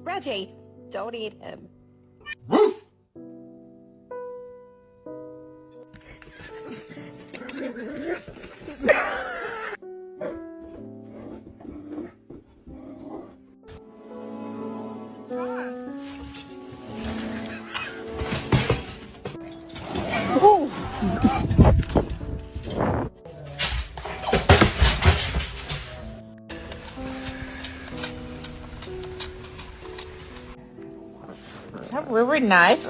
Reggie, don't eat him. Oh. Is that really nice?